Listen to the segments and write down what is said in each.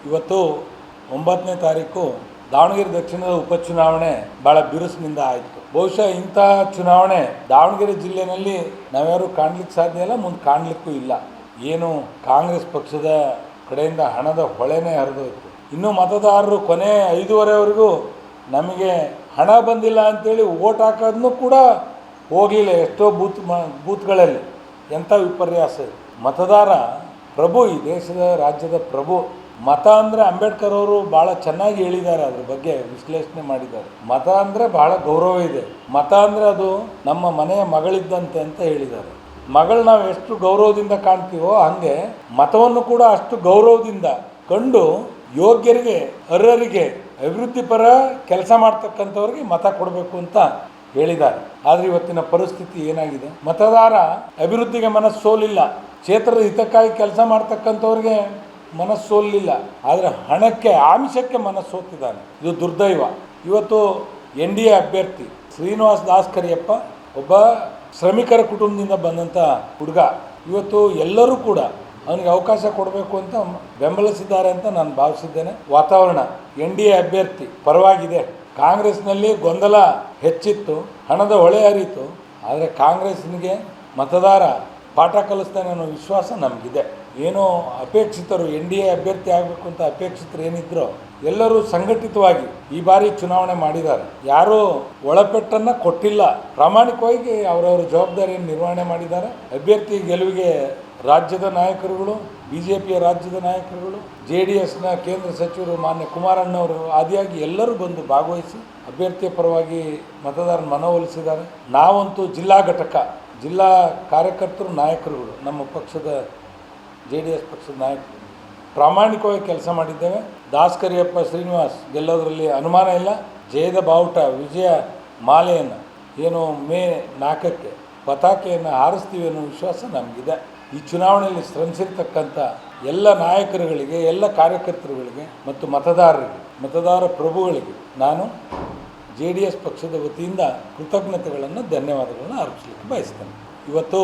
ಇವತ್ತು 9ನೇ ತಾರೀಕು ದಾವಣಗೆರೆ ದಕ್ಷಿಣದ ಉಪಚುನಾವಣೆ ಭಾಳ ಬಿರುಸಿನಿಂದ ಆಯಿತು. ಬಹುಶಃ ಇಂಥ ಚುನಾವಣೆ ದಾವಣಗೆರೆ ಜಿಲ್ಲೆಯಲ್ಲಿ ನಾವ್ಯಾರು ಕಾಣಲಿಕ್ಕೆ ಸಾಧ್ಯ ಇಲ್ಲ, ಮುಂದೆ ಕಾಣಲಿಕ್ಕೂ ಇಲ್ಲ. ಏನು ಕಾಂಗ್ರೆಸ್ ಪಕ್ಷದ ಕಡೆಯಿಂದ ಹಣದ ಹೊಳೆನೇ ಹರಿದೋಯ್ತು. ಇನ್ನು ಮತದಾರರು ಕೊನೆ 5:30ವರೆಗೂ ನಮಗೆ ಹಣ ಬಂದಿಲ್ಲ ಅಂತೇಳಿ ಓಟ್ ಹಾಕೋದನ್ನು ಕೂಡ ಹೋಗಲಿಲ್ಲ. ಎಷ್ಟೋ ಬೂತ್ಗಳಲ್ಲಿ ಎಂಥ ವಿಪರ್ಯಾಸ. ಮತದಾರ ಪ್ರಭು, ಈ ದೇಶದ ರಾಜ್ಯದ ಪ್ರಭು. ಮತ ಅಂದರೆ ಅಂಬೇಡ್ಕರ್ ಅವರು ಭಾಳ ಚೆನ್ನಾಗಿ ಹೇಳಿದ್ದಾರೆ, ಅದ್ರ ಬಗ್ಗೆ ವಿಶ್ಲೇಷಣೆ ಮಾಡಿದ್ದಾರೆ. ಮತ ಅಂದರೆ ಭಾಳ ಗೌರವ ಇದೆ. ಮತ ಅಂದರೆ ಅದು ನಮ್ಮ ಮನೆಯ ಮಗಳಿದ್ದಂತೆ ಅಂತ ಹೇಳಿದ್ದಾರೆ. ಮಗಳು ನಾವು ಎಷ್ಟು ಗೌರವದಿಂದ ಕಾಣ್ತೀವೋ ಹಾಗೆ ಮತವನ್ನು ಕೂಡ ಅಷ್ಟು ಗೌರವದಿಂದ ಕಂಡು ಯೋಗ್ಯರಿಗೆ, ಅರ್ಹರಿಗೆ, ಅಭಿವೃದ್ಧಿ ಪರ ಕೆಲಸ ಮಾಡ್ತಕ್ಕಂಥವ್ರಿಗೆ ಮತ ಕೊಡಬೇಕು ಅಂತ ಹೇಳಿದ್ದಾರೆ. ಆದರೆ ಇವತ್ತಿನ ಪರಿಸ್ಥಿತಿ ಏನಾಗಿದೆ? ಮತದಾರ ಅಭಿವೃದ್ಧಿಗೆ ಮನಸ್ಸು ಸೋಲಿಲ್ಲ, ಕ್ಷೇತ್ರದ ಹಿತಕ್ಕಾಗಿ ಕೆಲಸ ಮಾಡ್ತಕ್ಕಂಥವ್ರಿಗೆ ಮನಸ್ಸು ಸೋಲಿಲ್ಲ, ಆದರೆ ಹಣಕ್ಕೆ, ಆಮಿಷಕ್ಕೆ ಮನಸ್ಸು ಸೋತಿದ್ದಾನೆ. ಇದು ದುರ್ದೈವ. ಇವತ್ತು NDA ಅಭ್ಯರ್ಥಿ ಶ್ರೀನಿವಾಸ್ ದಾಸ್ ಕರಿಯಪ್ಪ ಒಬ್ಬ ಶ್ರಮಿಕರ ಕುಟುಂಬದಿಂದ ಬಂದಂಥ ಹುಡುಗ. ಇವತ್ತು ಎಲ್ಲರೂ ಕೂಡ ಅವನಿಗೆ ಅವಕಾಶ ಕೊಡಬೇಕು ಅಂತ ಬೆಂಬಲಿಸಿದ್ದಾರೆ ಅಂತ ನಾನು ಭಾವಿಸಿದ್ದೇನೆ. ವಾತಾವರಣ NDA ಅಭ್ಯರ್ಥಿ ಪರವಾಗಿದೆ. ಕಾಂಗ್ರೆಸ್ನಲ್ಲಿ ಗೊಂದಲ ಹೆಚ್ಚಿತ್ತು, ಹಣದ ಹೊಳೆ ಹರಿಯಿತು. ಆದರೆ ಕಾಂಗ್ರೆಸ್ನಿಗೆ ಮತದಾರ ಪಾಠ ಕಲಿಸ್ತಾನೆ ಅನ್ನೋ ವಿಶ್ವಾಸ ನಮಗಿದೆ. ಏನೋ ಅಪೇಕ್ಷಿತರು NDA ಅಭ್ಯರ್ಥಿ ಆಗಬೇಕು ಅಂತ ಅಪೇಕ್ಷಿತರು ಏನಿದ್ರು ಎಲ್ಲರೂ ಸಂಘಟಿತವಾಗಿ ಈ ಬಾರಿ ಚುನಾವಣೆ ಮಾಡಿದ್ದಾರೆ. ಯಾರೂ ಒಳಪೆಟ್ಟನ್ನು ಕೊಟ್ಟಿಲ್ಲ. ಪ್ರಾಮಾಣಿಕವಾಗಿ ಅವರವರ ಜವಾಬ್ದಾರಿಯನ್ನು ನಿರ್ವಹಣೆ ಮಾಡಿದ್ದಾರೆ. ಅಭ್ಯರ್ಥಿ ಗೆಲುವಿಗೆ ರಾಜ್ಯದ ನಾಯಕರುಗಳು, BJPಯ ರಾಜ್ಯದ ನಾಯಕರುಗಳು, JDSನ ಕೇಂದ್ರ ಸಚಿವರು ಮಾನ್ಯ ಕುಮಾರಣ್ಣವರು ಆದಿಯಾಗಿ ಎಲ್ಲರೂ ಬಂದು ಭಾಗವಹಿಸಿ ಅಭ್ಯರ್ಥಿಯ ಪರವಾಗಿ ಮತದಾರನ ಮನವೊಲಿಸಿದ್ದಾರೆ. ನಾವಂತೂ ಜಿಲ್ಲಾ ಘಟಕ, ಜಿಲ್ಲಾ ಕಾರ್ಯಕರ್ತರು, ನಾಯಕರುಗಳು, ನಮ್ಮ ಪಕ್ಷದ JDS ಪಕ್ಷದ ನಾಯಕರು ಪ್ರಾಮಾಣಿಕವಾಗಿ ಕೆಲಸ ಮಾಡಿದ್ದೇವೆ. ದಾಸ್ ಕರಿಯಪ್ಪ ಶ್ರೀನಿವಾಸ್ ಗೆಲ್ಲೋದ್ರಲ್ಲಿ ಅನುಮಾನ ಇಲ್ಲ. ಜಯದ ಬಾವುಟ, ವಿಜಯ ಮಾಲೆಯನ್ನು ಏನು ಮೇ 4ಕ್ಕೆ ಪತಾಕೆಯನ್ನು ಹಾರಿಸ್ತೀವಿ ಅನ್ನೋ ವಿಶ್ವಾಸ ನಮಗಿದೆ. ಈ ಚುನಾವಣೆಯಲ್ಲಿ ಶ್ರಮಿಸಿರ್ತಕ್ಕಂಥ ಎಲ್ಲ ನಾಯಕರುಗಳಿಗೆ, ಎಲ್ಲ ಕಾರ್ಯಕರ್ತರುಗಳಿಗೆ ಮತ್ತು ಮತದಾರರಿಗೆ, ಮತದಾರ ಪ್ರಭುಗಳಿಗೆ ನಾನು JDS ಪಕ್ಷದ ವತಿಯಿಂದ ಕೃತಜ್ಞತೆಗಳನ್ನು, ಧನ್ಯವಾದಗಳನ್ನು ಅರ್ಪಿಸಲಿಕ್ಕೆ ಬಯಸ್ತೇನೆ. ಇವತ್ತು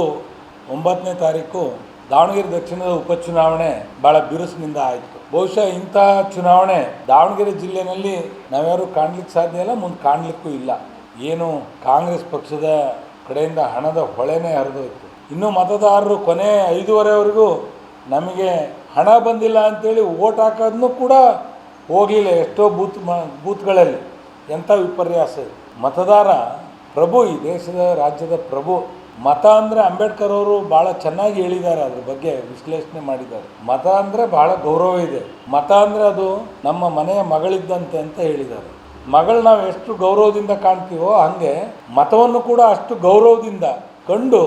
9ನೇ ತಾರೀಕು ದಾವಣಗೆರೆ ದಕ್ಷಿಣದ ಉಪಚುನಾವಣೆ ಭಾಳ ಬಿರುಸಿನಿಂದ ಆಯಿತು. ಬಹುಶಃ ಇಂಥ ಚುನಾವಣೆ ದಾವಣಗೆರೆ ಜಿಲ್ಲೆಯಲ್ಲಿ ನಾವ್ಯಾರು ಕಾಣಲಿಕ್ಕೆ ಸಾಧ್ಯ ಇಲ್ಲ, ಮುಂದೆ ಕಾಣಲಿಕ್ಕೂ ಇಲ್ಲ. ಏನು ಕಾಂಗ್ರೆಸ್ ಪಕ್ಷದ ಕಡೆಯಿಂದ ಹಣದ ಹೊಳೆನೇ ಹರಿದೋಯ್ತು. ಇನ್ನು ಮತದಾರರು ಕೊನೆ 5:30ವರೆಗೂ ನಮಗೆ ಹಣ ಬಂದಿಲ್ಲ ಅಂತೇಳಿ ಓಟ್ ಹಾಕೋದನ್ನು ಕೂಡ ಹೋಗಲಿಲ್ಲ. ಎಷ್ಟೋ ಬೂತ್ಗಳಲ್ಲಿ ಎಂಥ ವಿಪರ್ಯಾಸ. ಮತದಾರ ಪ್ರಭು, ಈ ದೇಶದ ರಾಜ್ಯದ ಪ್ರಭು. ಮತ ಅಂದರೆ ಅಂಬೇಡ್ಕರ್ ಅವರು ಭಾಳ ಚೆನ್ನಾಗಿ ಹೇಳಿದ್ದಾರೆ, ಅದ್ರ ಬಗ್ಗೆ ವಿಶ್ಲೇಷಣೆ ಮಾಡಿದ್ದಾರೆ. ಮತ ಅಂದರೆ ಭಾಳ ಗೌರವ ಇದೆ. ಮತ ಅಂದರೆ ಅದು ನಮ್ಮ ಮನೆಯ ಮಗಳಿದ್ದಂತೆ ಅಂತ ಹೇಳಿದ್ದಾರೆ. ಮಗಳು ನಾವು ಎಷ್ಟು ಗೌರವದಿಂದ ಕಾಣ್ತೀವೋ ಹಾಗೆ ಮತವನ್ನು ಕೂಡ ಅಷ್ಟು ಗೌರವದಿಂದ ಕಂಡು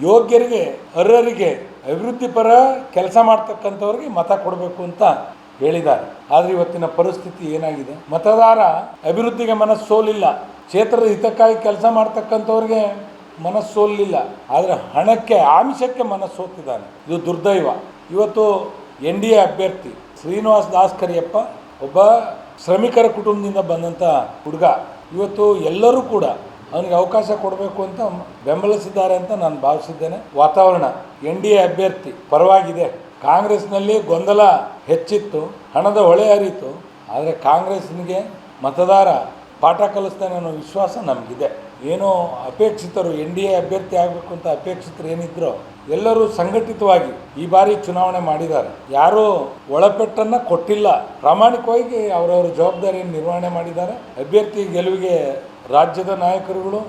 ಯೋಗ್ಯರಿಗೆ, ಅರ್ಹರಿಗೆ, ಅಭಿವೃದ್ಧಿ ಪರ ಕೆಲಸ ಮಾಡ್ತಕ್ಕಂಥವ್ರಿಗೆ ಮತ ಕೊಡಬೇಕು ಅಂತ ಹೇಳಿದ್ದಾರೆ. ಆದರೆ ಇವತ್ತಿನ ಪರಿಸ್ಥಿತಿ ಏನಾಗಿದೆ? ಮತದಾರ ಅಭಿವೃದ್ಧಿಗೆ ಮನಸ್ಸು ಸೋಲಿಲ್ಲ, ಕ್ಷೇತ್ರದ ಹಿತಕ್ಕಾಗಿ ಕೆಲಸ ಮಾಡ್ತಕ್ಕಂಥವ್ರಿಗೆ ಮನಸ್ಸು ಸೋಲಿಲ್ಲ, ಆದರೆ ಹಣಕ್ಕೆ, ಆಮಿಷಕ್ಕೆ ಮನಸ್ಸು ಸೋತಿದ್ದಾನೆ. ಇದು ದುರ್ದೈವ. ಇವತ್ತು NDA ಅಭ್ಯರ್ಥಿ ಶ್ರೀನಿವಾಸ್ ದಾಸ್ ಕರಿಯಪ್ಪ ಒಬ್ಬ ಶ್ರಮಿಕರ ಕುಟುಂಬದಿಂದ ಬಂದಂಥ ಹುಡುಗ. ಇವತ್ತು ಎಲ್ಲರೂ ಕೂಡ ಅವನಿಗೆ ಅವಕಾಶ ಕೊಡಬೇಕು ಅಂತ ಬೆಂಬಲಿಸಿದ್ದಾರೆ ಅಂತ ನಾನು ಭಾವಿಸಿದ್ದೇನೆ. ವಾತಾವರಣ NDA ಅಭ್ಯರ್ಥಿ ಪರವಾಗಿದೆ. ಕಾಂಗ್ರೆಸ್ನಲ್ಲಿ ಗೊಂದಲ ಹೆಚ್ಚಿತ್ತು, ಹಣದ ಹೊಳೆ ಹರಿಯಿತು. ಆದರೆ ಕಾಂಗ್ರೆಸ್ನಿಗೆ ಮತದಾರ ಪಾಠ ಕಲಿಸ್ತಾನೆ ಅನ್ನೋ ವಿಶ್ವಾಸ ನಮಗಿದೆ. ಏನೋ ಅಪೇಕ್ಷಿತರು NDA ಅಭ್ಯರ್ಥಿ ಆಗಬೇಕು ಅಂತ ಅಪೇಕ್ಷಿತರು ಏನಿದ್ರು ಎಲ್ಲರೂ ಸಂಘಟಿತವಾಗಿ ಈ ಬಾರಿ ಚುನಾವಣೆ ಮಾಡಿದ್ದಾರೆ. ಯಾರೂ ಒಳಪೆಟ್ಟನ್ನು ಕೊಟ್ಟಿಲ್ಲ. ಪ್ರಾಮಾಣಿಕವಾಗಿ ಅವರವರ ಜವಾಬ್ದಾರಿಯನ್ನು ನಿರ್ವಹಣೆ ಮಾಡಿದ್ದಾರೆ. ಅಭ್ಯರ್ಥಿ ಗೆಲುವಿಗೆ ರಾಜ್ಯದ ನಾಯಕರುಗಳು,